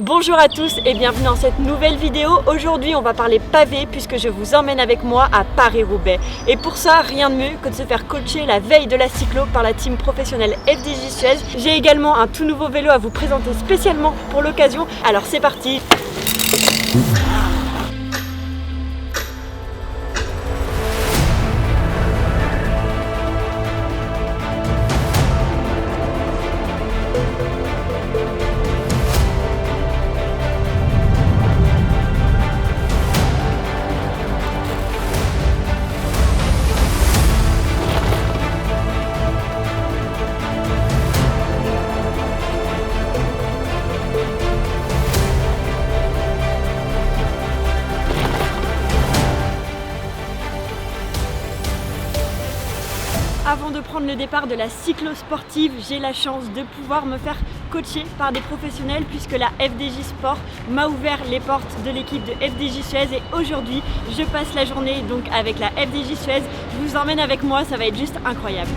Bonjour à tous et bienvenue dans cette nouvelle vidéo. Aujourd'hui on va parler pavé puisque je vous emmène avec moi à Paris-Roubaix. Et pour ça, rien de mieux que de se faire coacher la veille de la cyclo par la team professionnelle FDJ Suez. J'ai également un tout nouveau vélo à vous présenter spécialement pour l'occasion. Alors c'est parti. Avant de prendre le départ de la cyclo-sportive, j'ai la chance de pouvoir me faire coacher par des professionnels puisque la FDJ Sport m'a ouvert les portes de l'équipe de FDJ Suez et aujourd'hui je passe la journée donc avec la FDJ Suez. Je vous emmène avec moi, ça va être juste incroyable.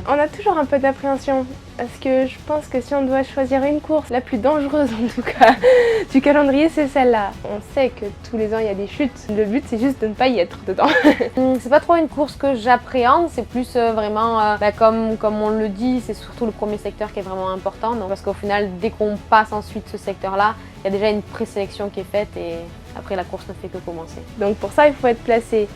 On a toujours un peu d'appréhension parce que je pense que si on doit choisir une course, la plus dangereuse en tout cas du calendrier, c'est celle-là. On sait que tous les ans il y a des chutes, le but c'est juste de ne pas y être dedans. C'est pas trop une course que j'appréhende, c'est plus vraiment comme on le dit, c'est surtout le premier secteur qui est vraiment important. Donc, parce qu'au final, dès qu'on passe ensuite ce secteur-là, il y a déjà une présélection qui est faite et après la course ne fait que commencer. Donc pour ça il faut être placé.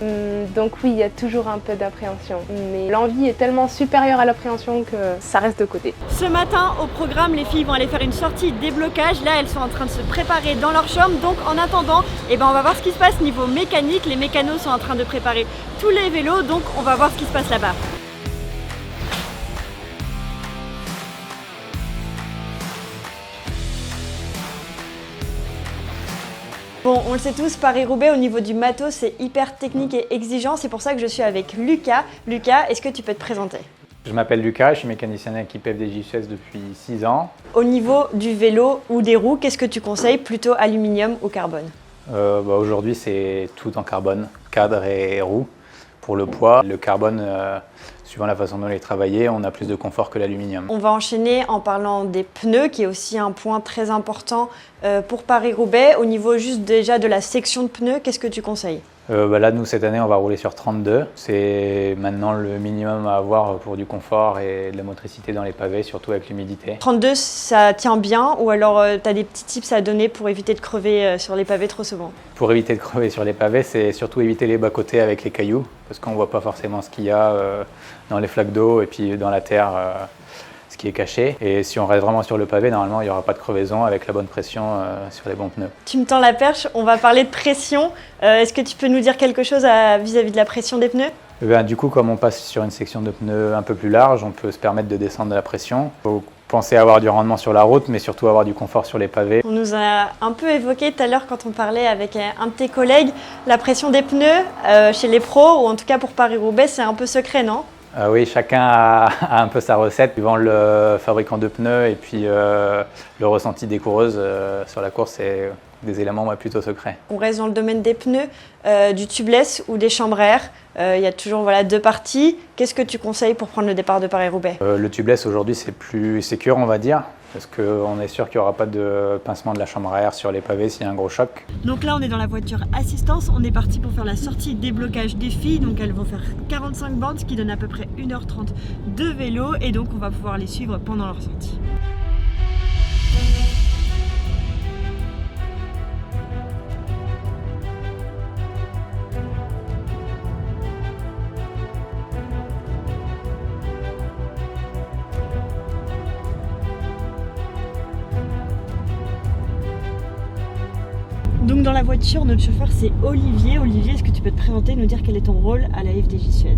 Donc oui, il y a toujours un peu d'appréhension. Mais l'envie est tellement supérieure à l'appréhension que ça reste de côté. Ce matin au programme, les filles vont aller faire une sortie déblocage. Là elles sont en train de se préparer dans leur chambre. Donc en attendant, on va voir ce qui se passe niveau mécanique. Les mécanos sont en train de préparer tous les vélos. Donc on va voir ce qui se passe là-bas. Bon, on le sait tous, Paris-Roubaix au niveau du matos c'est hyper technique et exigeant, c'est pour ça que je suis avec Lucas. Lucas, est-ce que tu peux te présenter? Je m'appelle Lucas, je suis mécanicien d'équipe FDJ Suez depuis 6 ans. Au niveau du vélo ou des roues, qu'est-ce que tu conseilles, plutôt aluminium ou carbone? Aujourd'hui c'est tout en carbone, cadre et roue. Pour le poids, le carbone, suivant la façon dont il est travaillé, on a plus de confort que l'aluminium. On va enchaîner en parlant des pneus, qui est aussi un point très important pour Paris-Roubaix. Au niveau juste déjà de la section de pneus, qu'est-ce que tu conseilles? Là, nous, cette année, on va rouler sur 32. C'est maintenant le minimum à avoir pour du confort et de la motricité dans les pavés, surtout avec l'humidité. 32, ça tient bien ou alors tu as des petits tips à donner pour éviter de crever sur les pavés trop souvent? Pour éviter de crever sur les pavés, c'est surtout éviter les bas-côtés avec les cailloux, parce qu'on ne voit pas forcément ce qu'il y a dans les flaques d'eau et puis dans la terre. Ce qui est caché. Et si on reste vraiment sur le pavé, normalement, il n'y aura pas de crevaison avec la bonne pression sur les bons pneus. Tu me tends la perche, on va parler de pression. Est-ce que tu peux nous dire quelque chose vis-à-vis de la pression des pneus? Du coup, comme on passe sur une section de pneus un peu plus large, on peut se permettre de descendre la pression. Il faut penser à avoir du rendement sur la route, mais surtout avoir du confort sur les pavés. On nous a un peu évoqué tout à l'heure quand on parlait avec un de tes collègues, la pression des pneus chez les pros, ou en tout cas pour Paris-Roubaix, c'est un peu secret, non? Oui, chacun a un peu sa recette, suivant le fabricant de pneus et puis le ressenti des coureuses sur la course, c'est des éléments plutôt secrets. On reste dans le domaine des pneus, du tubeless ou des chambres à air. Il y a toujours deux parties. Qu'est-ce que tu conseilles pour prendre le départ de Paris-Roubaix? Le tubeless aujourd'hui c'est plus sécure, on va dire, parce qu'on est sûr qu'il n'y aura pas de pincement de la chambre à air sur les pavés s'il y a un gros choc. Donc là on est dans la voiture assistance, on est parti pour faire la sortie déblocage des filles. Donc elles vont faire 45 bornes, ce qui donne à peu près 1h30 de vélo et donc on va pouvoir les suivre pendant leur sortie. Donc dans la voiture, notre chauffeur c'est Olivier. Olivier, est-ce que tu peux te présenter et nous dire quel est ton rôle à la FDJ Suez?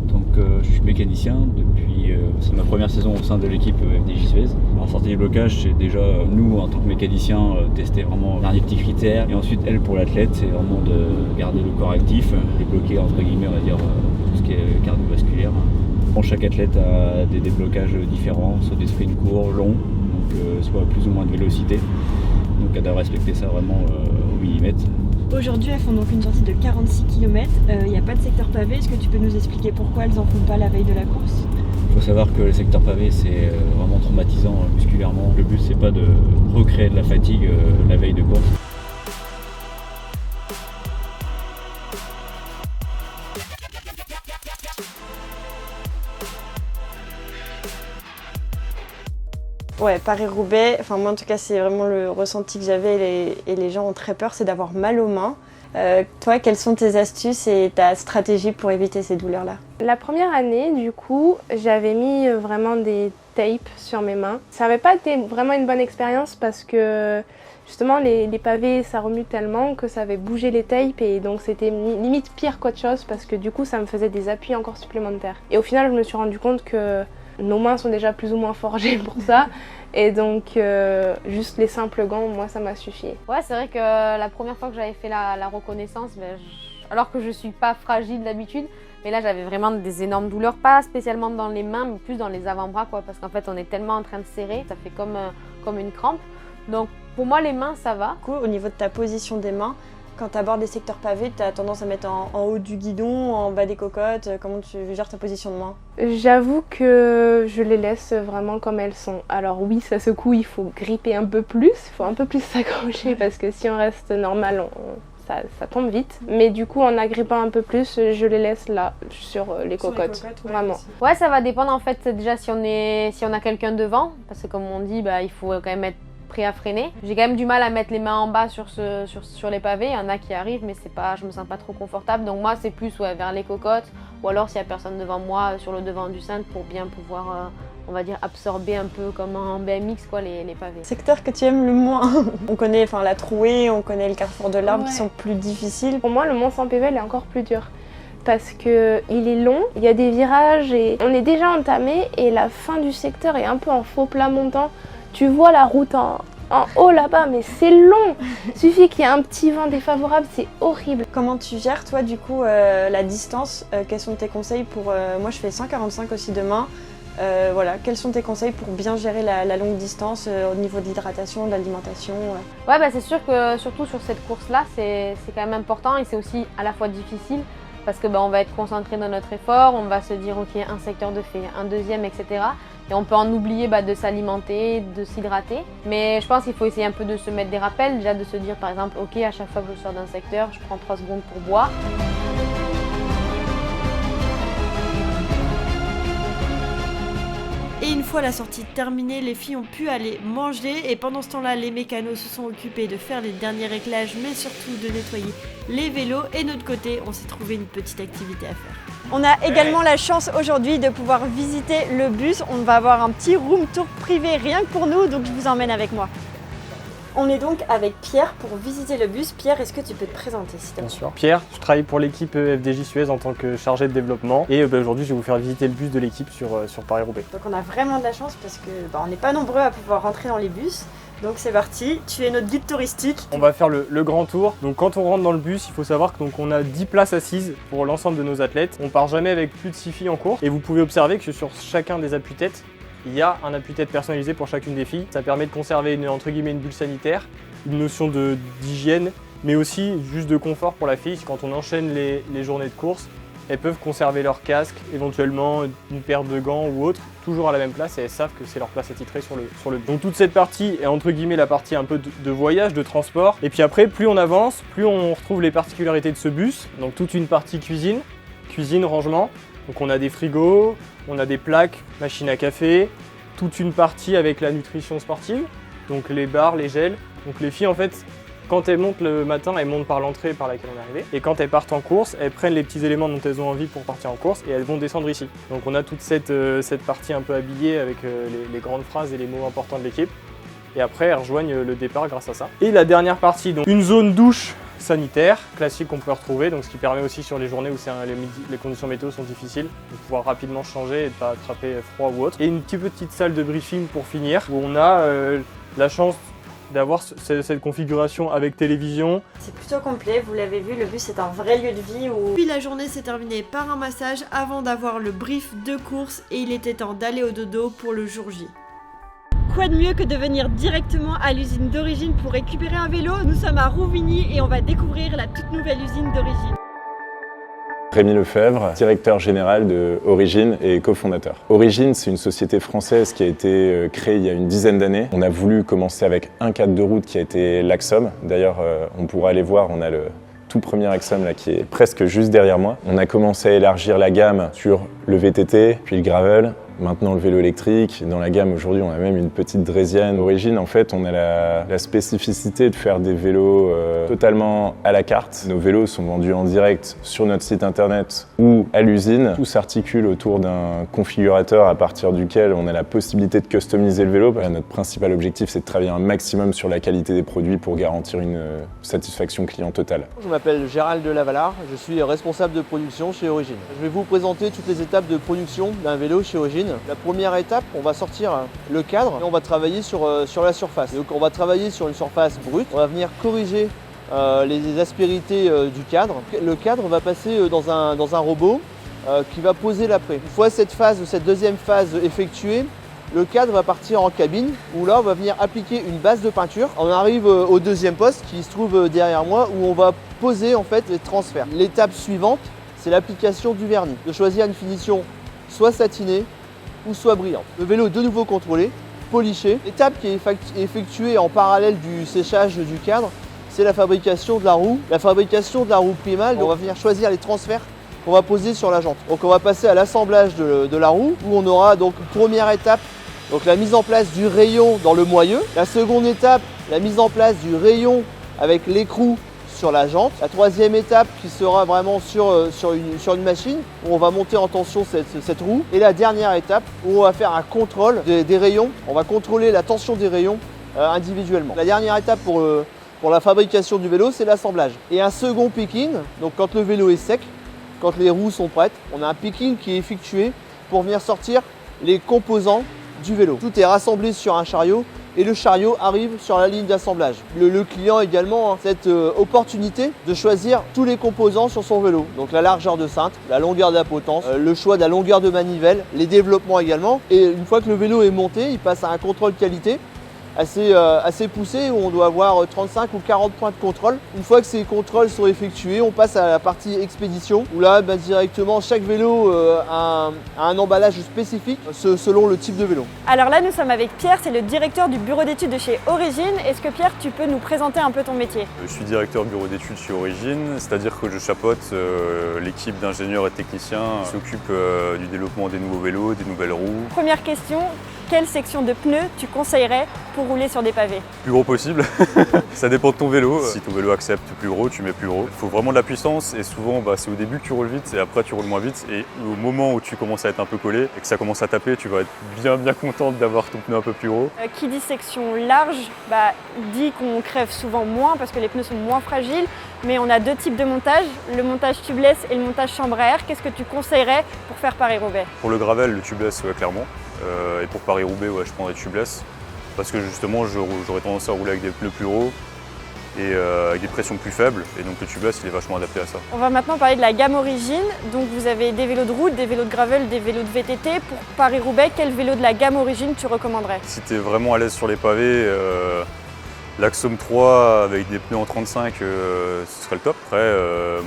Donc je suis mécanicien depuis, c'est ma première saison au sein de l'équipe FDJ Suez. En sortie des blocages, c'est déjà nous en tant que mécaniciens tester vraiment les petits critères. Et ensuite elle pour l'athlète, c'est vraiment de garder le corps actif, les bloquer entre guillemets on va dire tout ce qui est cardiovasculaire. Bon, chaque athlète a des déblocages différents, soit des sprints courts, longs, donc soit plus ou moins de vélocité. Donc elle doit respecter ça vraiment au millimètre. Aujourd'hui, elles font donc une sortie de 46 km. Il n'y a pas de secteur pavé. Est-ce que tu peux nous expliquer pourquoi elles n'en font pas la veille de la course? Il faut savoir que le secteur pavé c'est vraiment traumatisant musculairement. Le but c'est pas de recréer de la fatigue la veille de course. Ouais, Paris-Roubaix, enfin moi en tout cas c'est vraiment le ressenti que j'avais et les gens ont très peur, c'est d'avoir mal aux mains. Toi, quelles sont tes astuces et ta stratégie pour éviter ces douleurs-là? La première année, du coup, j'avais mis vraiment des tapes sur mes mains. Ça n'avait pas été vraiment une bonne expérience parce que justement les pavés ça remue tellement que ça avait bougé les tapes et donc c'était limite pire qu'autre chose parce que du coup ça me faisait des appuis encore supplémentaires. Et au final je me suis rendu compte que nos mains sont déjà plus ou moins forgées pour ça et donc juste les simples gants, moi ça m'a suffi. Ouais, c'est vrai que la première fois que j'avais fait la reconnaissance, alors que je suis pas fragile d'habitude, mais là j'avais vraiment des énormes douleurs, pas spécialement dans les mains mais plus dans les avant-bras quoi, parce qu'en fait on est tellement en train de serrer, ça fait comme une crampe. Donc pour moi les mains ça va. Du coup, au niveau de ta position des mains, quand tu abordes des secteurs pavés, tu as tendance à mettre en haut du guidon, en bas des cocottes. Comment tu gères ta position de main? J'avoue que je les laisse vraiment comme elles sont. Alors oui, ça secoue, il faut gripper un peu plus, il faut un peu plus s'accrocher parce que si on reste normal, ça tombe vite. Mais du coup, en agrippant un peu plus, je les laisse là, sur les cocottes, ouais, vraiment. aussi. Ouais, ça va dépendre en fait déjà si on a quelqu'un devant, parce que comme on dit, il faut quand même être prêt à freiner. J'ai quand même du mal à mettre les mains en bas sur les pavés, il y en a qui arrivent mais je me sens pas trop confortable, donc moi c'est plus vers les cocottes ou alors s'il y a personne devant moi sur le devant du cintre pour bien pouvoir on va dire absorber un peu comme en BMX quoi les pavés. Secteur que tu aimes le moins? On connaît la trouée, on connaît le carrefour de l'Arbre qui sont plus difficiles. Pour moi le Mont Saint-Pével est encore plus dur parce qu'il est long, il y a des virages et on est déjà entamé et la fin du secteur est un peu en faux plat montant. Tu vois la route en haut là-bas, mais c'est long. Il suffit qu'il y ait un petit vent défavorable, c'est horrible. Comment tu gères toi du coup la distance? Quels sont tes conseils pour... moi je fais 145 aussi demain. Voilà, quels sont tes conseils pour bien gérer la longue distance au niveau de l'hydratation, de l'alimentation? Ouais, c'est sûr que surtout sur cette course-là, c'est quand même important et c'est aussi à la fois difficile parce que on va être concentré dans notre effort, on va se dire ok, un secteur de fait, un deuxième, etc. Et on peut en oublier de s'alimenter, de s'hydrater. Mais je pense qu'il faut essayer un peu de se mettre des rappels, déjà de se dire par exemple ok, à chaque fois que je sors d'un secteur, je prends 3 secondes pour boire. Et une fois la sortie terminée, les filles ont pu aller manger et pendant ce temps-là, les mécanos se sont occupés de faire les derniers réglages mais surtout de nettoyer les vélos et de notre côté, on s'est trouvé une petite activité à faire. On a également la chance aujourd'hui de pouvoir visiter le bus. On va avoir un petit room tour privé rien que pour nous, donc je vous emmène avec moi. On est donc avec Pierre pour visiter le bus. Pierre, est-ce que tu peux te présenter s'il te plaît? Bien sûr. Pierre, je travaille pour l'équipe FDJ Suez en tant que chargé de développement et aujourd'hui je vais vous faire visiter le bus de l'équipe sur Paris-Roubaix. Donc on a vraiment de la chance parce que on n'est pas nombreux à pouvoir rentrer dans les bus. Donc c'est parti, tu es notre guide touristique. On va faire le grand tour. Donc quand on rentre dans le bus, il faut savoir qu'on a 10 places assises pour l'ensemble de nos athlètes. On part jamais avec plus de 6 filles en course et vous pouvez observer que sur chacun des appuis-têtes, il y a un appui-tête personnalisé pour chacune des filles. Ça permet de conserver une bulle sanitaire, une notion d'hygiène, mais aussi juste de confort pour la fille. Quand on enchaîne les journées de course, elles peuvent conserver leur casque, éventuellement une paire de gants ou autre, toujours à la même place et elles savent que c'est leur place attitrée sur le bus. Donc toute cette partie est entre guillemets la partie un peu de voyage, de transport. Et puis après, plus on avance, plus on retrouve les particularités de ce bus. Donc toute une partie cuisine, rangement. Donc on a des frigos, on a des plaques, machines à café, toute une partie avec la nutrition sportive, donc les bars, les gels. Donc les filles en fait, quand elles montent le matin, elles montent par l'entrée par laquelle on est arrivé. Et quand elles partent en course, elles prennent les petits éléments dont elles ont envie pour partir en course et elles vont descendre ici. Donc on a toute cette partie un peu habillée avec les grandes phrases et les mots importants de l'équipe. Et après elles rejoignent le départ grâce à ça. Et la dernière partie, donc une zone douche sanitaire classique qu'on peut retrouver, donc ce qui permet aussi sur les journées où les conditions météo sont difficiles de pouvoir rapidement changer et de ne pas attraper froid ou autre. Et une petite salle de briefing pour finir où on a la chance d'avoir cette configuration avec télévision. C'est plutôt complet, vous l'avez vu, le bus est un vrai lieu de vie où... Puis la journée s'est terminée par un massage avant d'avoir le brief de course et il était temps d'aller au dodo pour le jour J. Quoi de mieux que de venir directement à l'usine d'origine pour récupérer un vélo? Nous sommes à Rouvigny et on va découvrir la toute nouvelle usine d'origine. Rémi Lefebvre, directeur général de Origine et cofondateur. Origine, c'est une société française qui a été créée il y a une dizaine d'années. On a voulu commencer avec un cadre de route qui a été l'Axom. D'ailleurs, on pourra aller voir, on a le tout premier Axom là, qui est presque juste derrière moi. On a commencé à élargir la gamme sur le VTT, puis le gravel. Maintenant le vélo électrique. Dans la gamme aujourd'hui, on a même une petite draisienne. Origine, en fait, on a la spécificité de faire des vélos totalement à la carte. Nos vélos sont vendus en direct sur notre site internet ou à l'usine. Tout s'articule autour d'un configurateur à partir duquel on a la possibilité de customiser le vélo. Notre principal objectif, c'est de travailler un maximum sur la qualité des produits pour garantir une satisfaction client totale. Je m'appelle Gérald Delavallard, je suis responsable de production chez Origine. Je vais vous présenter toutes les étapes de production d'un vélo chez Origine. La première étape, on va sortir le cadre et on va travailler sur la surface. Donc on va travailler sur une surface brute, on va venir corriger les aspérités du cadre. Le cadre va passer dans un robot qui va poser l'après. Une fois cette deuxième phase effectuée, le cadre va partir en cabine où là on va venir appliquer une base de peinture. On arrive au deuxième poste qui se trouve derrière moi où on va poser en fait les transferts. L'étape suivante, c'est l'application du vernis. De choisir une finition soit satinée ou soit brillante. Le vélo est de nouveau contrôlé, poliché. L'étape qui est effectuée en parallèle du séchage du cadre, c'est la fabrication de la roue. La fabrication de la roue primale, on va venir choisir les transferts qu'on va poser sur la jante. Donc on va passer à l'assemblage de la roue où on aura donc première étape, donc la mise en place du rayon dans le moyeu. La seconde étape, la mise en place du rayon avec l'écrou sur la jante. La troisième étape qui sera vraiment sur une machine où on va monter en tension cette roue. Et la dernière étape où on va faire un contrôle des rayons. On va contrôler la tension des rayons individuellement. La dernière étape pour la fabrication du vélo, c'est l'assemblage. Et un second picking, donc quand le vélo est sec, quand les roues sont prêtes, on a un picking qui est effectué pour venir sortir les composants du vélo. Tout est rassemblé sur un chariot et le chariot arrive sur la ligne d'assemblage. Le client également a cette opportunité de choisir tous les composants sur son vélo. Donc la largeur de cintre, la longueur de la potence, le choix de la longueur de manivelle, les développements également. Et une fois que le vélo est monté, il passe à un contrôle qualité assez poussé où on doit avoir 35 ou 40 points de contrôle. Une fois que ces contrôles sont effectués, on passe à la partie expédition où là directement chaque vélo a un emballage spécifique selon le type de vélo. Alors là nous sommes avec Pierre, c'est le directeur du bureau d'études de chez Origine. Est-ce que Pierre tu peux nous présenter un peu ton métier? Je suis directeur bureau d'études chez Origine, c'est-à-dire que je chapeaute l'équipe d'ingénieurs et techniciens qui s'occupe du développement des nouveaux vélos, des nouvelles roues. Première question, quelle section de pneus tu conseillerais pour rouler sur des pavés? Plus gros possible, ça dépend de ton vélo. Si ton vélo accepte plus gros, tu mets plus gros. Il faut vraiment de la puissance et souvent c'est au début que tu roules vite et après tu roules moins vite. Et au moment où tu commences à être un peu collé et que ça commence à taper, tu vas être bien contente d'avoir ton pneu un peu plus gros. Qui dit section large, dit qu'on crève souvent moins parce que les pneus sont moins fragiles. Mais on a deux types de montage, le montage tubeless et le montage chambre à air. Qu'est-ce que tu conseillerais pour faire Paris-Roubaix? Pour le gravel, le tubeless, clairement. Et pour Paris-Roubaix, je prendrais tubeless. Parce que justement, j'aurais tendance à rouler avec des pneus plus gros et avec des pressions plus faibles. Et donc le tubeless, il est vachement adapté à ça. On va maintenant parler de la gamme Origine. Donc vous avez des vélos de route, des vélos de gravel, des vélos de VTT. Pour Paris-Roubaix, quel vélo de la gamme Origine tu recommanderais? Si tu es vraiment à l'aise sur les pavés, l'Axom 3 avec des pneus en 35, ce serait le top. Après,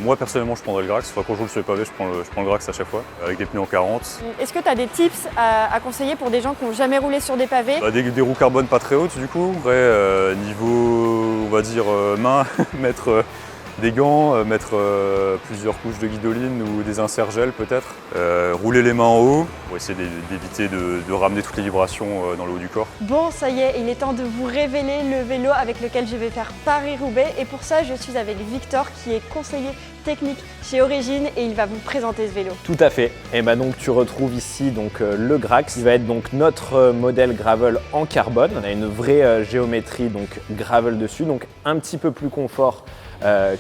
moi personnellement, je prendrais le Grax. Quand je roule sur les pavés, je prends le Grax à chaque fois, avec des pneus en 40. Est-ce que tu as des tips à conseiller pour des gens qui n'ont jamais roulé sur des pavés? Des roues carbone pas très hautes du coup. Après, niveau, on va dire, main, mettre des gants, mettre plusieurs couches de guidoline ou des inserts gel peut-être. Rouler les mains en haut pour essayer d'éviter de ramener toutes les vibrations dans le haut du corps. Bon, ça y est, il est temps de vous révéler le vélo avec lequel je vais faire Paris-Roubaix. Et pour ça, je suis avec Victor qui est conseiller technique chez Origine et il va vous présenter ce vélo. Tout à fait. Et donc tu retrouves ici le Grax qui va être donc notre modèle gravel en carbone. On a une vraie géométrie donc gravel dessus, donc un petit peu plus confort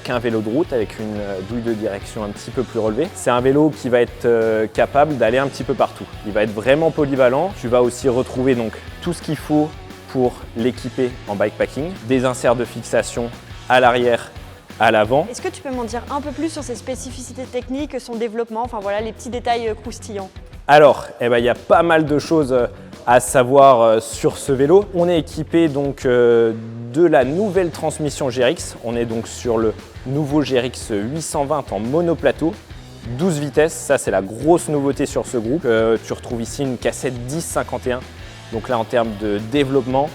qu'un vélo de route avec une douille de direction un petit peu plus relevée. C'est un vélo qui va être capable d'aller un petit peu partout. Il va être vraiment polyvalent. Tu vas aussi retrouver donc tout ce qu'il faut pour l'équiper en bikepacking, des inserts de fixation à l'arrière, à l'avant. Est-ce que tu peux m'en dire un peu plus sur ses spécificités techniques, son développement, enfin voilà les petits détails croustillants? Alors, il y a pas mal de choses à savoir sur ce vélo. On est équipé donc de la nouvelle transmission GRX. On est donc sur le nouveau GRX 820 en monoplateau, 12 vitesses, ça c'est la grosse nouveauté sur ce groupe. Tu retrouves ici une cassette 10-51, donc là en termes de développement,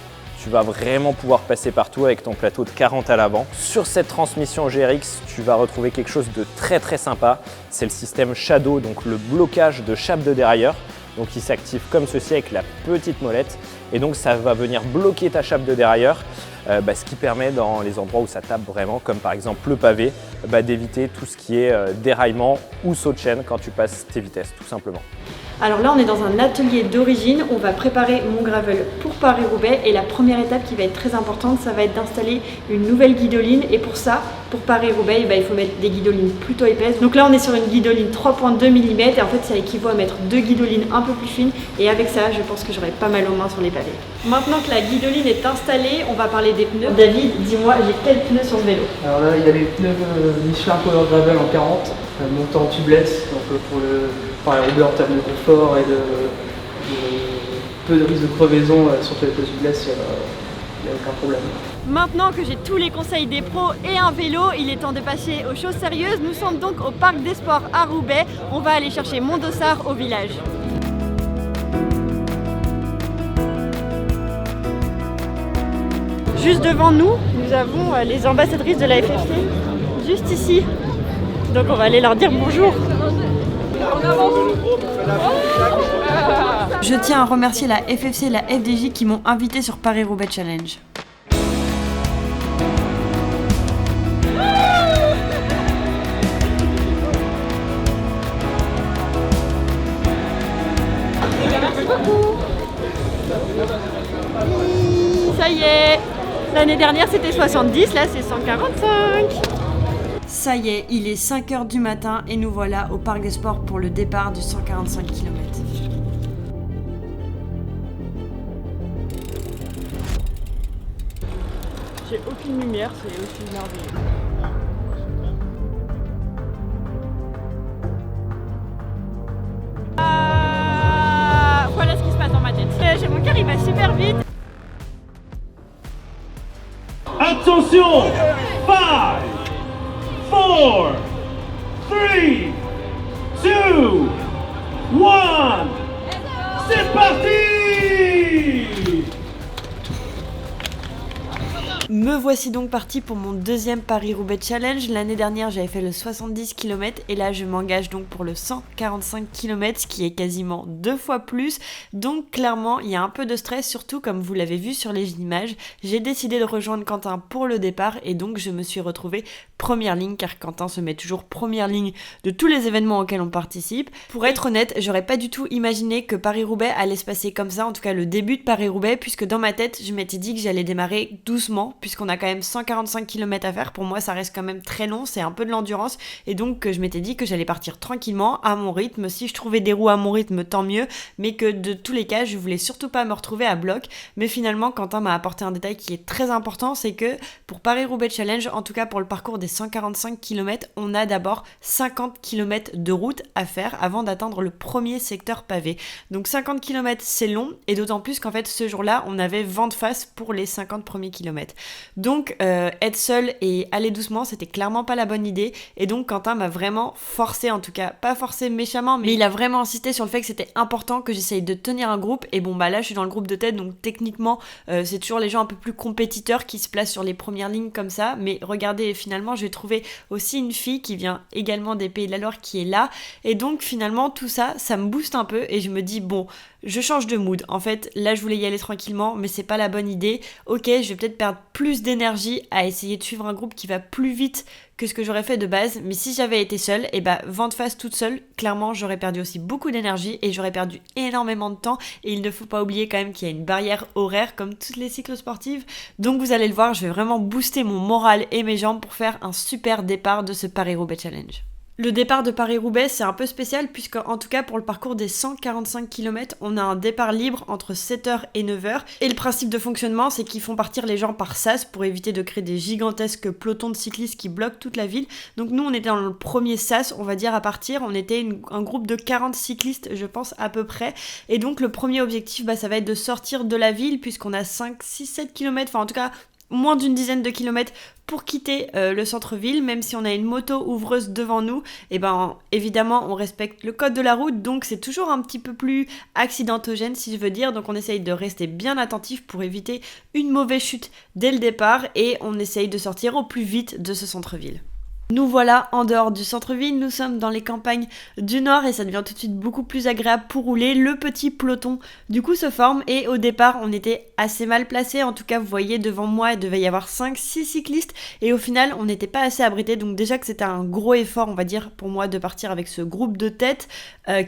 tu vas vraiment pouvoir passer partout avec ton plateau de 40 à l'avant. Sur cette transmission GRX, tu vas retrouver quelque chose de très sympa, c'est le système Shadow, donc le blocage de chape de dérailleur. Donc il s'active comme ceci avec la petite molette et donc ça va venir bloquer ta chape de dérailleur, ce qui permet dans les endroits où ça tape vraiment, comme par exemple le pavé, d'éviter tout ce qui est déraillement ou saut de chaîne quand tu passes tes vitesses tout simplement. Alors là on est dans un atelier d'origine, on va préparer mon gravel pour Paris-Roubaix et la première étape qui va être très importante, ça va être d'installer une nouvelle guidoline et pour ça, pour Paris-Roubaix, il faut mettre des guidolines plutôt épaisses. Donc là on est sur une guidoline 3.2 mm et en fait ça équivaut à mettre 2 guidolines un peu plus fines et avec ça je pense que j'aurai pas mal aux mains sur les pavés. Maintenant que la guidoline est installée, on va parler des pneus. David, dis-moi, j'ai quels pneus sur ce vélo? Alors là il y a les pneus Michelin Power Gravel en 40, montant tubeless, donc pour le Paris-Roubaix en termes de confort et de peu de risque de crevaison, surtout avec le tubeless, il n'y a aucun problème. Maintenant que j'ai tous les conseils des pros et un vélo, il est temps de passer aux choses sérieuses. Nous sommes donc au Parc des Sports à Roubaix. On va aller chercher mon dossard au village. Juste devant nous, nous avons les ambassadrices de la FFC, juste ici. Donc on va aller leur dire bonjour. Je tiens à remercier la FFC et la FDJ qui m'ont invité sur Paris-Roubaix Challenge. Ça y est, l'année dernière c'était 70, là c'est 145. Ça y est, il est 5h du matin et nous voilà au Parc des Sports pour le départ du 145 km. J'ai aucune lumière, c'est aussi merveilleux. Voilà ce qui se passe dans ma tête. J'ai mon cœur, il va super vite. Attention! 5, 4, 3, 2, 1, c'est parti! Me voici donc parti pour mon deuxième Paris-Roubaix Challenge. L'année dernière, j'avais fait le 70 km et là, je m'engage donc pour le 145 km, ce qui est quasiment 2 fois plus. Donc clairement, il y a un peu de stress, surtout comme vous l'avez vu sur les images. J'ai décidé de rejoindre Quentin pour le départ et donc je me suis retrouvée première ligne car Quentin se met toujours première ligne de tous les événements auxquels on participe. Pour être honnête, j'aurais pas du tout imaginé que Paris-Roubaix allait se passer comme ça, en tout cas le début de Paris-Roubaix, puisque dans ma tête, je m'étais dit que j'allais démarrer doucement, puisqu'on a quand même 145 km à faire. Pour moi, ça reste quand même très long, c'est un peu de l'endurance, et donc je m'étais dit que j'allais partir tranquillement, à mon rythme. Si je trouvais des roues à mon rythme, tant mieux, mais que de tous les cas, je voulais surtout pas me retrouver à bloc. Mais finalement, Quentin m'a apporté un détail qui est très important, c'est que pour Paris-Roubaix Challenge, en tout cas pour le parcours des 145 km, on a d'abord 50 km de route à faire avant d'atteindre le premier secteur pavé. Donc 50 km, c'est long, et d'autant plus qu'en fait, ce jour-là, on avait vent de face pour les 50 premiers kilomètres. Donc être seul et aller doucement, c'était clairement pas la bonne idée, et donc Quentin m'a vraiment forcé, en tout cas pas forcé méchamment, mais il a vraiment insisté sur le fait que c'était important que j'essaye de tenir un groupe. Et bon bah là je suis dans le groupe de tête, donc techniquement c'est toujours les gens un peu plus compétiteurs qui se placent sur les premières lignes comme ça, mais regardez, finalement j'ai trouvé aussi une fille qui vient également des Pays de la Loire qui est là, et donc finalement tout ça, ça me booste un peu et je me dis bon, je change de mood. En fait, là, je voulais y aller tranquillement, mais c'est pas la bonne idée. Ok, je vais peut-être perdre plus d'énergie à essayer de suivre un groupe qui va plus vite que ce que j'aurais fait de base, mais si j'avais été seule, et bah, vent de face toute seule, clairement, j'aurais perdu aussi beaucoup d'énergie et j'aurais perdu énormément de temps. Et il ne faut pas oublier quand même qu'il y a une barrière horaire, comme toutes les cyclosportives. Donc, vous allez le voir, je vais vraiment booster mon moral et mes jambes pour faire un super départ de ce Paris-Roubaix Challenge. Le départ de Paris-Roubaix, c'est un peu spécial puisque, en tout cas pour le parcours des 145 km, on a un départ libre entre 7h et 9h. Et le principe de fonctionnement, c'est qu'ils font partir les gens par sas pour éviter de créer des gigantesques pelotons de cyclistes qui bloquent toute la ville. Donc nous, on était dans le premier sas, on va dire, à partir. On était un groupe de 40 cyclistes, je pense, à peu près. Et donc le premier objectif, ça va être de sortir de la ville puisqu'on a 5, 6, 7 km, enfin en tout cas moins d'une dizaine de kilomètres pour quitter le centre-ville, même si on a une moto ouvreuse devant nous, et ben évidemment on respecte le code de la route, donc c'est toujours un petit peu plus accidentogène si je veux dire, donc on essaye de rester bien attentif pour éviter une mauvaise chute dès le départ et on essaye de sortir au plus vite de ce centre-ville. Nous voilà en dehors du centre-ville, nous sommes dans les campagnes du nord et ça devient tout de suite beaucoup plus agréable pour rouler. Le petit peloton du coup se forme et au départ on était assez mal placés, en tout cas vous voyez devant moi il devait y avoir 5-6 cyclistes et au final on n'était pas assez abrités, donc déjà que c'était un gros effort on va dire pour moi de partir avec ce groupe de tête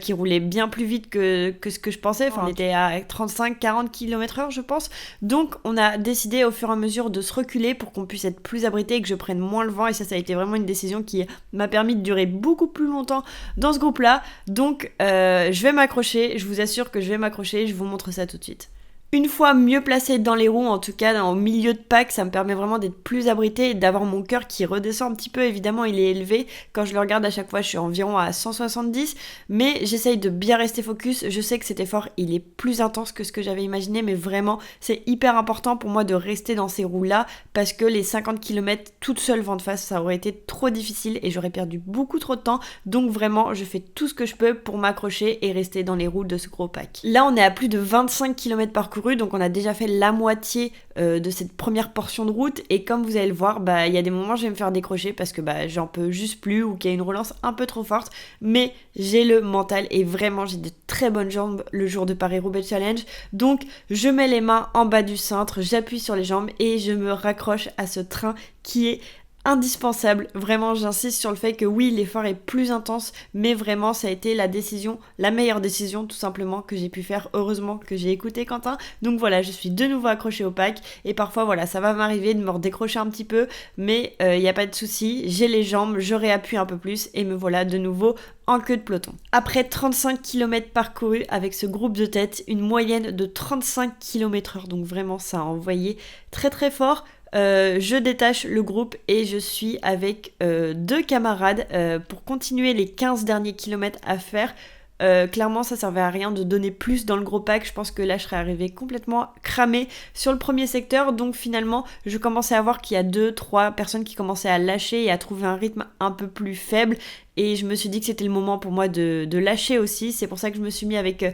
qui roulait bien plus vite que ce que je pensais, enfin on était à 35-40 km/h je pense, donc on a décidé au fur et à mesure de se reculer pour qu'on puisse être plus abrités et que je prenne moins le vent et ça a été vraiment une décision qui m'a permis de durer beaucoup plus longtemps dans ce groupe-là. Donc je vais m'accrocher, je vous assure que je vais m'accrocher, je vous montre ça tout de suite. Une fois mieux placée dans les roues, en tout cas au milieu de pack, ça me permet vraiment d'être plus abrité et d'avoir mon cœur qui redescend un petit peu. Évidemment, il est élevé. Quand je le regarde à chaque fois, je suis environ à 170. Mais j'essaye de bien rester focus. Je sais que cet effort, il est plus intense que ce que j'avais imaginé. Mais vraiment, c'est hyper important pour moi de rester dans ces roues-là. Parce que les 50 km toute seule vent de face, ça aurait été trop difficile et j'aurais perdu beaucoup trop de temps. Donc vraiment, je fais tout ce que je peux pour m'accrocher et rester dans les roues de ce gros pack. Là, on est à plus de 25 km parcourus. Donc on a déjà fait la moitié de cette première portion de route et comme vous allez le voir, il y a des moments où je vais me faire décrocher parce que j'en peux juste plus ou qu'il y a une relance un peu trop forte, mais j'ai le mental et vraiment j'ai de très bonnes jambes le jour de Paris-Roubaix Challenge, donc je mets les mains en bas du cintre, j'appuie sur les jambes et je me raccroche à ce train qui est indispensable. Vraiment, j'insiste sur le fait que oui, l'effort est plus intense, mais vraiment, ça a été la meilleure décision tout simplement que j'ai pu faire. Heureusement que j'ai écouté Quentin. Donc voilà, je suis de nouveau accrochée au pack et parfois, voilà, ça va m'arriver de me redécrocher un petit peu, mais il n'y a pas de souci. J'ai les jambes, je réappuie un peu plus et me voilà de nouveau en queue de peloton. Après 35 km parcourus avec ce groupe de tête, une moyenne de 35 km/h, donc vraiment, ça a envoyé très très fort. Je détache le groupe et je suis avec 2 camarades pour continuer les 15 derniers kilomètres à faire. Clairement ça servait à rien de donner plus dans le gros pack, je pense que là je serais arrivée complètement cramée sur le premier secteur, donc finalement je commençais à voir qu'il y a 2-3 personnes qui commençaient à lâcher et à trouver un rythme un peu plus faible et je me suis dit que c'était le moment pour moi de lâcher aussi, c'est pour ça que je me suis mis avec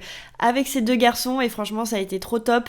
ces 2 garçons et franchement ça a été trop top.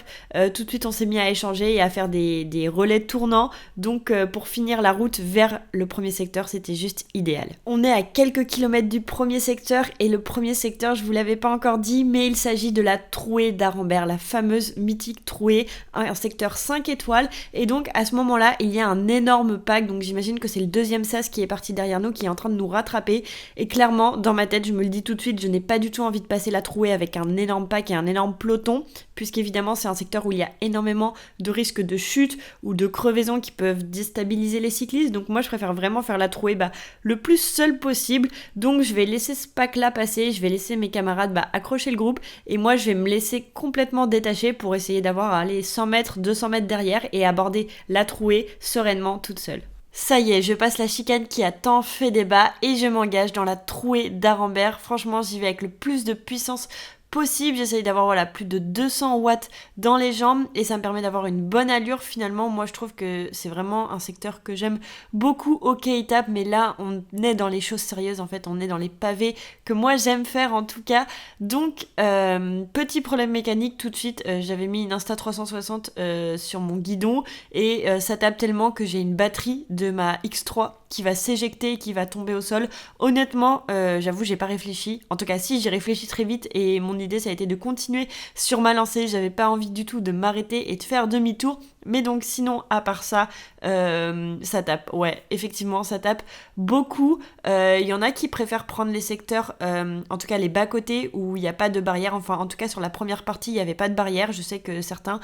Tout de suite on s'est mis à échanger et à faire des relais tournants, donc pour finir la route vers le premier secteur c'était juste idéal. On est à quelques kilomètres du premier secteur et le premier secteur je vous l'avais pas encore dit mais il s'agit de la trouée d'Arambert, la fameuse mythique trouée, un secteur 5 étoiles et donc à ce moment là il y a un énorme pack, donc j'imagine que c'est le deuxième sas qui est parti derrière nous qui est en train de nous rattraper. Et clairement, dans ma tête, je me le dis tout de suite, je n'ai pas du tout envie de passer la trouée avec un énorme pack et un énorme peloton, puisqu'évidemment, c'est un secteur où il y a énormément de risques de chute ou de crevaison qui peuvent déstabiliser les cyclistes. Donc moi, je préfère vraiment faire la trouée le plus seul possible. Donc je vais laisser ce pack-là passer, je vais laisser mes camarades accrocher le groupe et moi, je vais me laisser complètement détacher pour essayer d'avoir 100 mètres, 200 mètres derrière et aborder la trouée sereinement toute seule. Ça y est, je passe la chicane qui a tant fait débat et je m'engage dans la trouée d'Arambert. Franchement, j'y vais avec le plus de puissance possible, j'essaye d'avoir plus de 200 watts dans les jambes et ça me permet d'avoir une bonne allure. Finalement, moi je trouve que c'est vraiment un secteur que j'aime beaucoup. Ok, étape, mais là on est dans les choses sérieuses en fait, on est dans les pavés que moi j'aime faire en tout cas. Donc petit problème mécanique tout de suite, j'avais mis une Insta360 sur mon guidon et ça tape tellement que j'ai une batterie de ma X3 qui va s'éjecter et qui va tomber au sol. Honnêtement, j'avoue j'ai pas réfléchi, en tout cas si, j'ai réfléchi très vite et mon idée ça a été de continuer sur ma lancée, j'avais pas envie du tout de m'arrêter et de faire demi-tour, mais donc sinon à part ça, ça tape, ouais effectivement ça tape beaucoup. Il y en a qui préfèrent prendre les secteurs, en tout cas les bas-côtés où il n'y a pas de barrière, enfin en tout cas sur la première partie il n'y avait pas de barrière, je sais que certains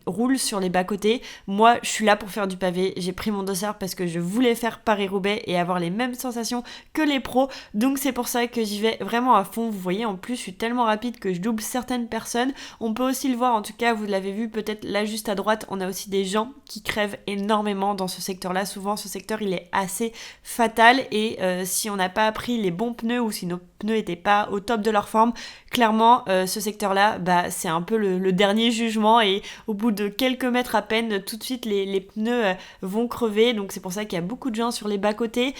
roulent sur les bas-côtés, moi je suis là pour faire du pavé, j'ai pris mon dossard parce que je voulais faire Paris-Roubaix et avoir les mêmes sensations que les pros, donc c'est pour ça que j'y vais vraiment à fond. Vous voyez en plus je suis tellement rapide que je double certaines personnes, on peut aussi le voir, en tout cas vous l'avez vu peut-être là juste à droite, on a aussi des gens qui crèvent énormément dans ce secteur là, souvent ce secteur il est assez fatal et si on n'a pas pris les bons pneus ou si nos pneus n'étaient pas au top de leur forme. Clairement, ce secteur-là, bah, c'est un peu le dernier jugement et au bout de quelques mètres à peine, tout de suite les pneus vont crever. Donc c'est pour ça qu'il y a beaucoup de gens sur les bas-côtés.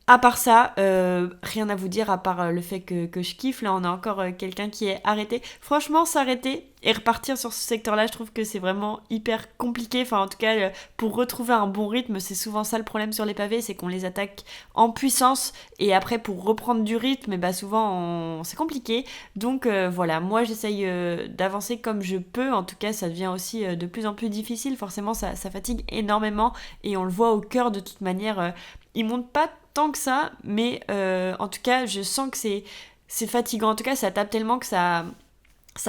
À part ça, rien à vous dire à part le fait que je kiffe. Là, on a encore quelqu'un qui est arrêté. Franchement, s'arrêter et repartir sur ce secteur-là, je trouve que c'est vraiment hyper compliqué. Enfin, en tout cas, pour retrouver un bon rythme, c'est souvent ça le problème sur les pavés, c'est qu'on les attaque en puissance. Et après, pour reprendre du rythme, bah, souvent, c'est compliqué. Donc voilà, moi, j'essaye d'avancer comme je peux. En tout cas, ça devient aussi de plus en plus difficile. Forcément, ça fatigue énormément. Et on le voit au cœur de toute manière. Ils montent pas tant que ça, mais en tout cas, je sens que c'est fatigant. En tout cas, ça tape tellement que ça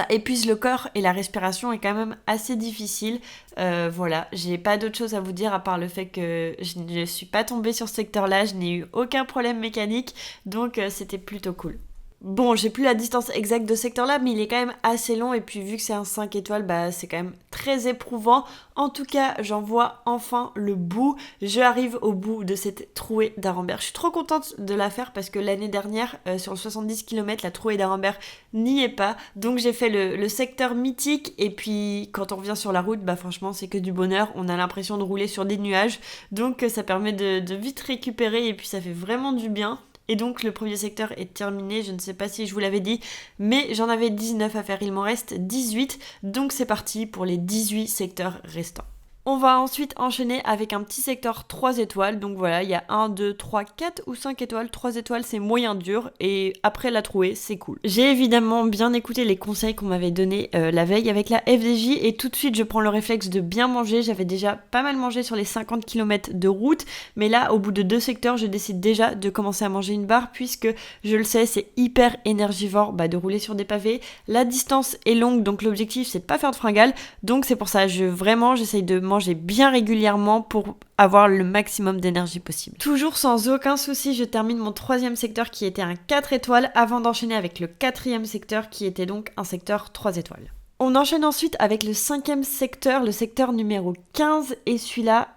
épuise le corps et la respiration est quand même assez difficile. Voilà, j'ai pas d'autre chose à vous dire à part le fait que je ne suis pas tombée sur ce secteur-là, je n'ai eu aucun problème mécanique, donc c'était plutôt cool. Bon, j'ai plus la distance exacte de ce secteur-là, mais il est quand même assez long et puis vu que c'est un 5 étoiles, bah c'est quand même très éprouvant. En tout cas, j'en vois enfin le bout. Je arrive au bout de cette trouée d'Arenberg. Je suis trop contente de la faire parce que l'année dernière, sur le 70 km, la trouée d'Arenberg n'y est pas. Donc j'ai fait le secteur mythique et puis quand on revient sur la route, bah franchement c'est que du bonheur. On a l'impression de rouler sur des nuages. Donc ça permet de vite récupérer et puis ça fait vraiment du bien. Et donc le premier secteur est terminé, je ne sais pas si je vous l'avais dit, mais j'en avais 19 à faire, il m'en reste 18, donc c'est parti pour les 18 secteurs restants. On va ensuite enchaîner avec un petit secteur 3 étoiles, donc voilà, il y a 1, 2, 3, 4 ou 5 étoiles, 3 étoiles c'est moyen dur, et après la trouée c'est cool. J'ai évidemment bien écouté les conseils qu'on m'avait donnés la veille avec la FDJ, et tout de suite je prends le réflexe de bien manger, j'avais déjà pas mal mangé sur les 50 km de route, mais là au bout de 2 secteurs je décide déjà de commencer à manger une barre, puisque je le sais c'est hyper énergivore de rouler sur des pavés, la distance est longue donc l'objectif c'est de pas faire de fringales, donc c'est pour ça j'essaye de manger bien régulièrement pour avoir le maximum d'énergie possible. Toujours sans aucun souci, je termine mon 3e secteur qui était un 4 étoiles avant d'enchaîner avec le 4e secteur qui était donc un secteur 3 étoiles. On enchaîne ensuite avec le 5e secteur, le secteur numéro 15 et celui-là,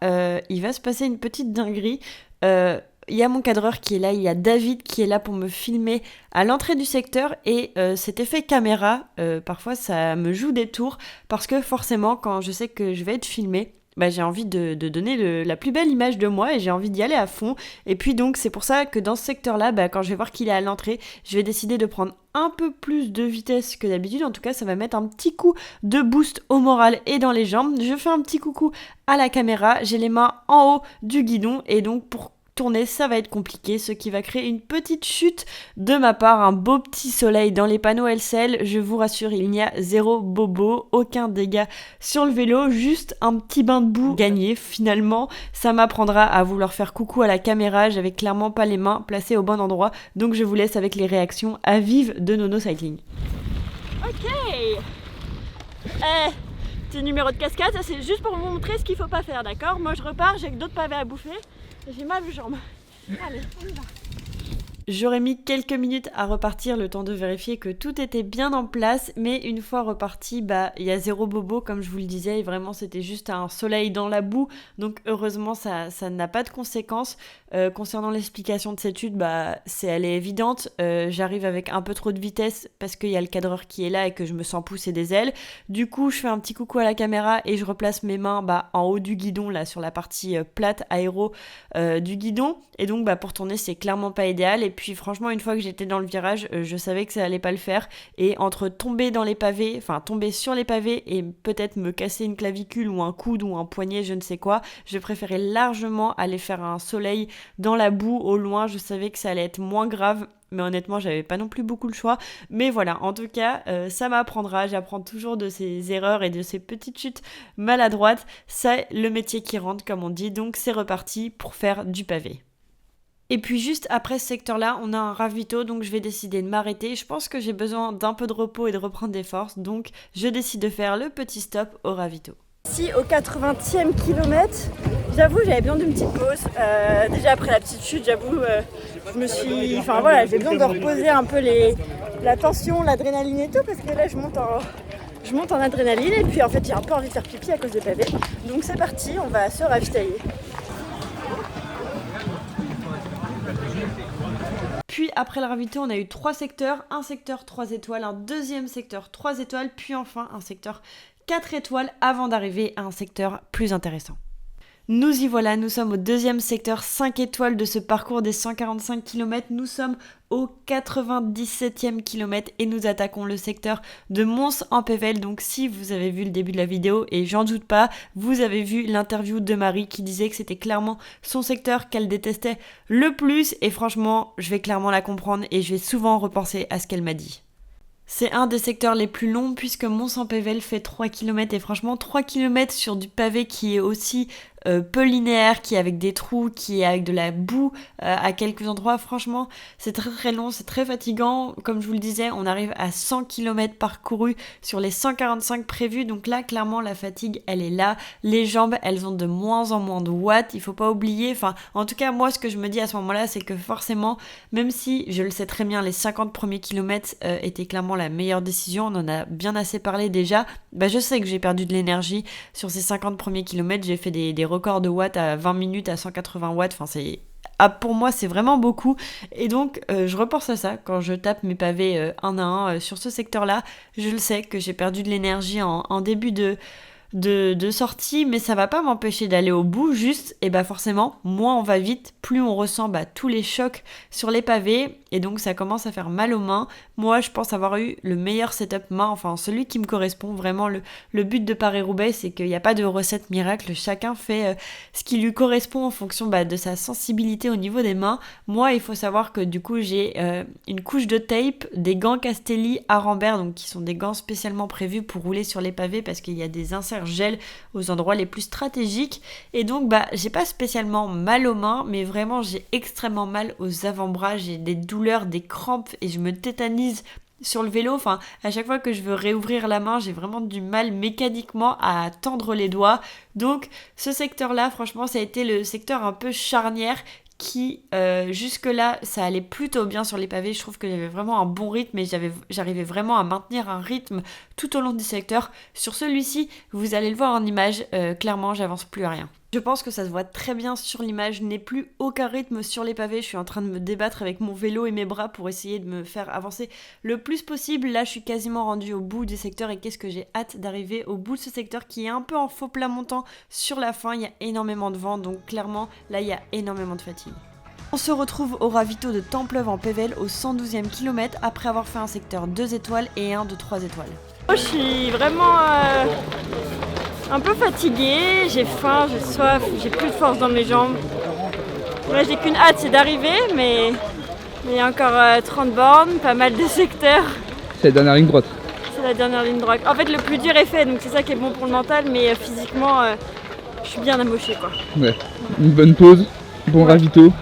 il va se passer une petite dinguerie. Il y a mon cadreur qui est là, il y a David qui est là pour me filmer à l'entrée du secteur et cet effet caméra, parfois ça me joue des tours parce que forcément quand je sais que je vais être filmée, j'ai envie de donner la plus belle image de moi et j'ai envie d'y aller à fond. Et puis donc c'est pour ça que dans ce secteur-là, quand je vais voir qu'il est à l'entrée, je vais décider de prendre un peu plus de vitesse que d'habitude. En tout cas, ça va mettre un petit coup de boost au moral et dans les jambes. Je fais un petit coucou à la caméra, j'ai les mains en haut du guidon et donc pour tourner, ça va être compliqué, ce qui va créer une petite chute de ma part, un beau petit soleil dans les panneaux LCL. Je vous rassure, il n'y a zéro bobo, aucun dégât sur le vélo, juste un petit bain de boue gagné finalement. Ça m'apprendra à vouloir faire coucou à la caméra, j'avais clairement pas les mains placées au bon endroit, donc je vous laisse avec les réactions à vive de Nono Cycling. Ok, petit numéro de cascade, ça c'est juste pour vous montrer ce qu'il faut pas faire, d'accord? Moi je repars, j'ai que d'autres pavés à bouffer. J'ai mal aux jambes. Allez, on y va. J'aurais mis quelques minutes à repartir, le temps de vérifier que tout était bien en place, mais une fois reparti, il y a zéro bobo comme je vous le disais, et vraiment c'était juste un soleil dans la boue, donc heureusement ça n'a pas de conséquences. Concernant l'explication de cette chute, elle est évidente, j'arrive avec un peu trop de vitesse parce qu'il y a le cadreur qui est là et que je me sens pousser des ailes. Du coup je fais un petit coucou à la caméra et je replace mes mains en haut du guidon, là sur la partie plate aéro du guidon, et donc pour tourner c'est clairement pas idéal. Et puis franchement une fois que j'étais dans le virage, je savais que ça allait pas le faire, et entre tomber tomber sur les pavés et peut-être me casser une clavicule ou un coude ou un poignet, je ne sais quoi, je préférais largement aller faire un soleil dans la boue au loin. Je savais que ça allait être moins grave, mais honnêtement j'avais pas non plus beaucoup le choix. Mais voilà, en tout cas ça m'apprendra, j'apprends toujours de ces erreurs et de ces petites chutes maladroites. C'est le métier qui rentre comme on dit, donc c'est reparti pour faire du pavé. Et puis juste après ce secteur-là, on a un ravito, donc je vais décider de m'arrêter. Je pense que j'ai besoin d'un peu de repos et de reprendre des forces, donc je décide de faire le petit stop au ravito. Ici au 80e kilomètre, j'avoue j'avais besoin d'une petite pause. Déjà après la petite chute, j'avoue j'ai besoin de reposer un peu la tension, l'adrénaline et tout, parce que là je monte en adrénaline et puis en fait j'ai un peu envie de faire pipi à cause des pavés. Donc c'est parti, on va se ravitailler. Puis après le ravito, on a eu 3 secteurs, un secteur 3 étoiles, un deuxième secteur 3 étoiles, puis enfin un secteur 4 étoiles avant d'arriver à un secteur plus intéressant. Nous y voilà, nous sommes au deuxième secteur 5 étoiles de ce parcours des 145 km. Nous sommes au 97e kilomètre et nous attaquons le secteur de Mons-en-Pévèle. Donc si vous avez vu le début de la vidéo, et j'en doute pas, vous avez vu l'interview de Marie qui disait que c'était clairement son secteur qu'elle détestait le plus. Et franchement, je vais clairement la comprendre et je vais souvent repenser à ce qu'elle m'a dit. C'est un des secteurs les plus longs puisque Mons-en-Pévèle fait 3 km et franchement 3 km sur du pavé qui est aussi peu linéaire, qui est avec des trous, qui est avec de la boue à quelques endroits, franchement c'est très très long, c'est très fatigant. Comme je vous le disais, on arrive à 100 km parcourus sur les 145 prévus, donc là clairement la fatigue elle est là, les jambes elles ont de moins en moins de watts, il faut pas oublier, enfin en tout cas moi ce que je me dis à ce moment là c'est que forcément, même si je le sais très bien, les 50 premiers kilomètres étaient clairement la meilleure décision, on en a bien assez parlé déjà, je sais que j'ai perdu de l'énergie sur ces 50 premiers kilomètres, j'ai fait des records de watts à 20 minutes à 180 watts, pour moi c'est vraiment beaucoup et donc je repense à ça quand je tape mes pavés un à un sur ce secteur là, je le sais que j'ai perdu de l'énergie en début de sortie, mais ça va pas m'empêcher d'aller au bout, juste forcément moins on va vite, plus on ressent tous les chocs sur les pavés et donc ça commence à faire mal aux mains. Moi je pense avoir eu le meilleur setup main, enfin celui qui me correspond vraiment. Le but de Paris-Roubaix c'est qu'il n'y a pas de recette miracle, chacun fait ce qui lui correspond en fonction de sa sensibilité au niveau des mains. Moi il faut savoir que du coup j'ai une couche de tape, des gants Castelli Arambert, donc qui sont des gants spécialement prévus pour rouler sur les pavés parce qu'il y a des inserts gel aux endroits les plus stratégiques et donc j'ai pas spécialement mal aux mains mais vraiment j'ai extrêmement mal aux avant-bras, j'ai des douleurs, des crampes et je me tétanise sur le vélo, à chaque fois que je veux réouvrir la main j'ai vraiment du mal mécaniquement à tendre les doigts. Donc ce secteur là franchement ça a été le secteur un peu charnière qui jusque là ça allait plutôt bien sur les pavés, je trouve que j'avais vraiment un bon rythme et j'arrivais vraiment à maintenir un rythme tout au long du secteur. Sur celui-ci vous allez le voir en image, clairement j'avance plus à rien. Je pense que ça se voit très bien sur l'image, je n'ai plus aucun rythme sur les pavés, je suis en train de me débattre avec mon vélo et mes bras pour essayer de me faire avancer le plus possible. Là je suis quasiment rendue au bout du secteur et qu'est-ce que j'ai hâte d'arriver au bout de ce secteur qui est un peu en faux plat montant sur la fin, il y a énormément de vent donc clairement là il y a énormément de fatigue. On se retrouve au ravito de Templeuve-en-Pévèle au 112e kilomètre après avoir fait un secteur 2 étoiles et un de 3 étoiles. Je suis vraiment un peu fatiguée, j'ai faim, j'ai soif, j'ai plus de force dans mes jambes. Moi j'ai qu'une hâte, c'est d'arriver, mais il y a encore 30 bornes, pas mal de secteurs. C'est la dernière ligne droite. C'est la dernière ligne droite. En fait le plus dur est fait, donc c'est ça qui est bon pour le mental, mais physiquement je suis bien amochée quoi. Ouais, une bonne pause, bon ravito.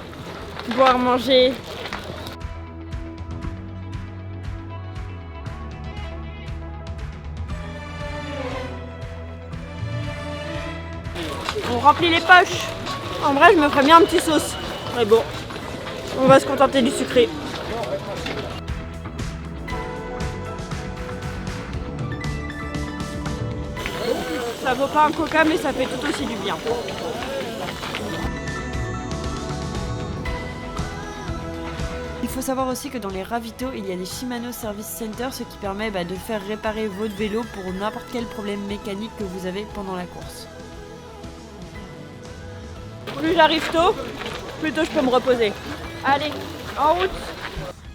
Boire, manger. On remplit les poches. En vrai, je me ferais bien un petit sauce. Mais bon, on va se contenter du sucré. Ça vaut pas un coca, mais ça fait tout aussi du bien. Il faut savoir aussi que dans les ravitaux, il y a des Shimano Service Center, ce qui permet de faire réparer votre vélo pour n'importe quel problème mécanique que vous avez pendant la course. Plus j'arrive tôt, plus tôt je peux me reposer. Allez, en route!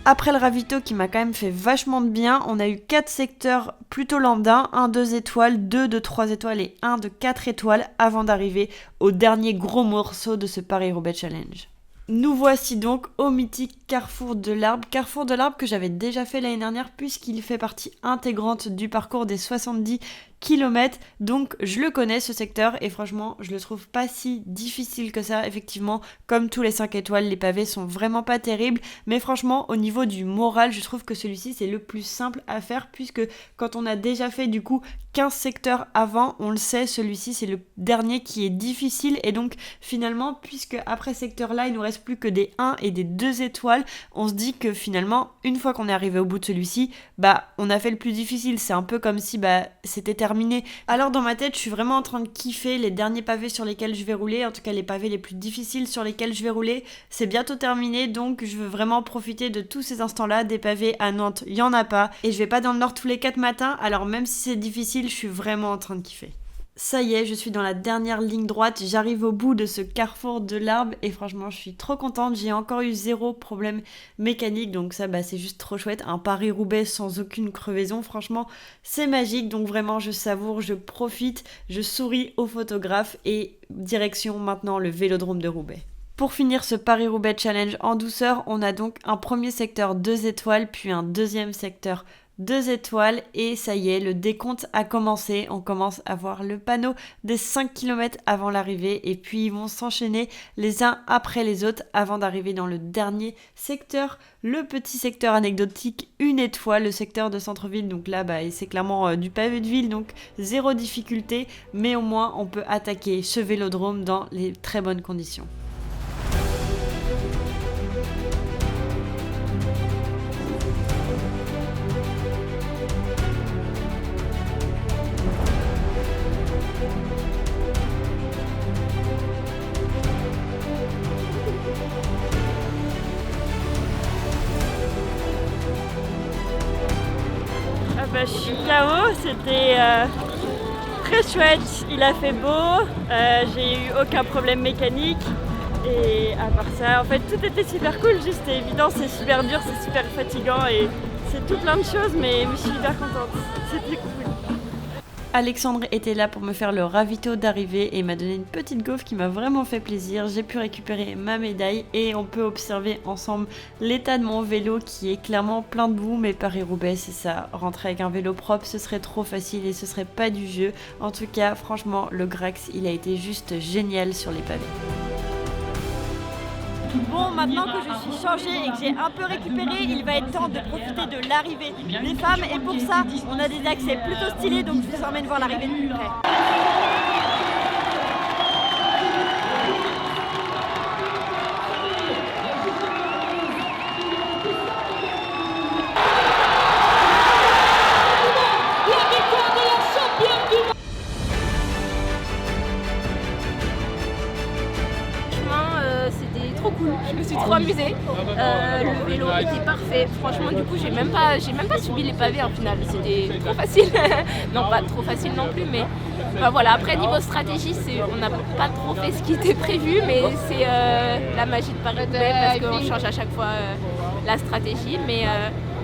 Après le ravito qui m'a quand même fait vachement de bien, on a eu 4 secteurs plutôt lambda, 1 2 étoiles, 2 de 3 étoiles et 1 de 4 étoiles avant d'arriver au dernier gros morceau de ce Paris-Roubaix Challenge. Nous voici donc au mythique Carrefour de l'Arbre. Carrefour de l'Arbre que j'avais déjà fait l'année dernière puisqu'il fait partie intégrante du parcours des 70 km. Donc je le connais ce secteur et franchement je le trouve pas si difficile que ça. Effectivement, comme tous les 5 étoiles, les pavés sont vraiment pas terribles. Mais franchement au niveau du moral, je trouve que celui-ci c'est le plus simple à faire puisque quand on a déjà fait du coup 15 secteurs avant, on le sait, celui-ci c'est le dernier qui est difficile et donc finalement puisque après ce secteur là il nous reste plus que des 1 et des 2 étoiles, on se dit que finalement une fois qu'on est arrivé au bout de celui-ci, on a fait le plus difficile. C'est un peu comme si c'était terminé terminé. Alors dans ma tête, je suis vraiment en train de kiffer les derniers pavés sur lesquels je vais rouler, en tout cas les pavés les plus difficiles sur lesquels je vais rouler. C'est bientôt terminé, donc je veux vraiment profiter de tous ces instants-là. Des pavés à Nantes, il y en a pas, et je vais pas dans le Nord tous les 4 matins, alors même si c'est difficile, je suis vraiment en train de kiffer. Ça y est, je suis dans la dernière ligne droite, j'arrive au bout de ce carrefour de l'Arbre et franchement je suis trop contente, j'ai encore eu 0 problème mécanique, donc ça c'est juste trop chouette, un Paris-Roubaix sans aucune crevaison, franchement c'est magique, donc vraiment je savoure, je profite, je souris aux photographes et direction maintenant le Vélodrome de Roubaix. Pour finir ce Paris-Roubaix Challenge en douceur, on a donc un premier secteur 2 étoiles, puis un deuxième secteur 2 étoiles et ça y est, le décompte a commencé. On commence à voir le panneau des 5 km avant l'arrivée et puis ils vont s'enchaîner les uns après les autres avant d'arriver dans le dernier secteur, le petit secteur anecdotique 1 étoile, le secteur de centre-ville. Donc là, c'est clairement du pavé de ville, donc 0 difficulté, mais au moins on peut attaquer ce vélodrome dans les très bonnes conditions. Je suis KO, c'était très chouette, il a fait beau, j'ai eu aucun problème mécanique et à part ça, en fait tout était super cool, juste c'est évident, c'est super dur, c'est super fatigant et c'est tout plein de choses mais je suis hyper contente, c'était cool. Alexandre était là pour me faire le ravito d'arrivée et m'a donné une petite gaufre qui m'a vraiment fait plaisir. J'ai pu récupérer ma médaille et on peut observer ensemble l'état de mon vélo qui est clairement plein de boue, mais Paris-Roubaix c'est ça, rentrer avec un vélo propre ce serait trop facile et ce serait pas du jeu. En tout cas franchement le Grax il a été juste génial sur les pavés. Bon, maintenant que je suis changée et que j'ai un peu récupéré, il va être temps de profiter de l'arrivée des femmes. Et pour ça, on a des accès plutôt stylés, donc je vous emmène voir l'arrivée de plus près. Je me suis trop amusée, le vélo était parfait, franchement du coup j'ai même pas subi les pavés en final, c'était trop facile, non pas trop facile non plus mais voilà, après niveau stratégie on n'a pas trop fait ce qui était prévu mais c'est la magie de Paris-Roubaix parce qu'on change à chaque fois la stratégie mais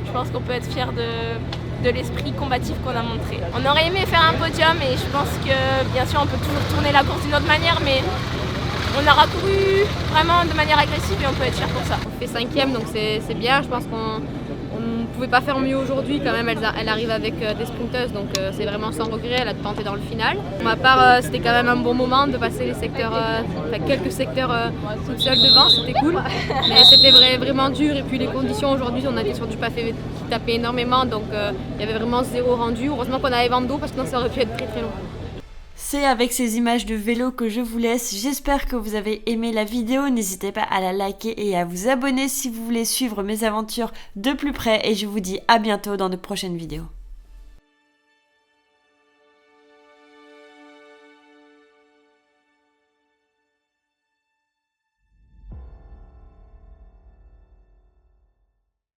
je pense qu'on peut être fier de l'esprit combatif qu'on a montré. On aurait aimé faire un podium et je pense que bien sûr on peut toujours tourner la course d'une autre manière mais on a couru vraiment de manière agressive et on peut être fier pour ça. On fait 5e donc c'est bien, je pense qu'on ne pouvait pas faire mieux aujourd'hui quand même, elle arrive avec des sprinteuses donc c'est vraiment sans regret, elle a tenté dans le final. Pour ma part c'était quand même un bon moment de passer les secteurs, quelques secteurs toute seule devant, c'était cool. Mais c'était vraiment dur et puis les conditions aujourd'hui, on était sur du pavé qui tapait énormément donc il y avait vraiment 0 rendu. Heureusement qu'on avait vent d'eau parce que sinon ça aurait pu être très très long. C'est avec ces images de vélo que je vous laisse. J'espère que vous avez aimé la vidéo. N'hésitez pas à la liker et à vous abonner si vous voulez suivre mes aventures de plus près. Et je vous dis à bientôt dans de prochaines vidéos.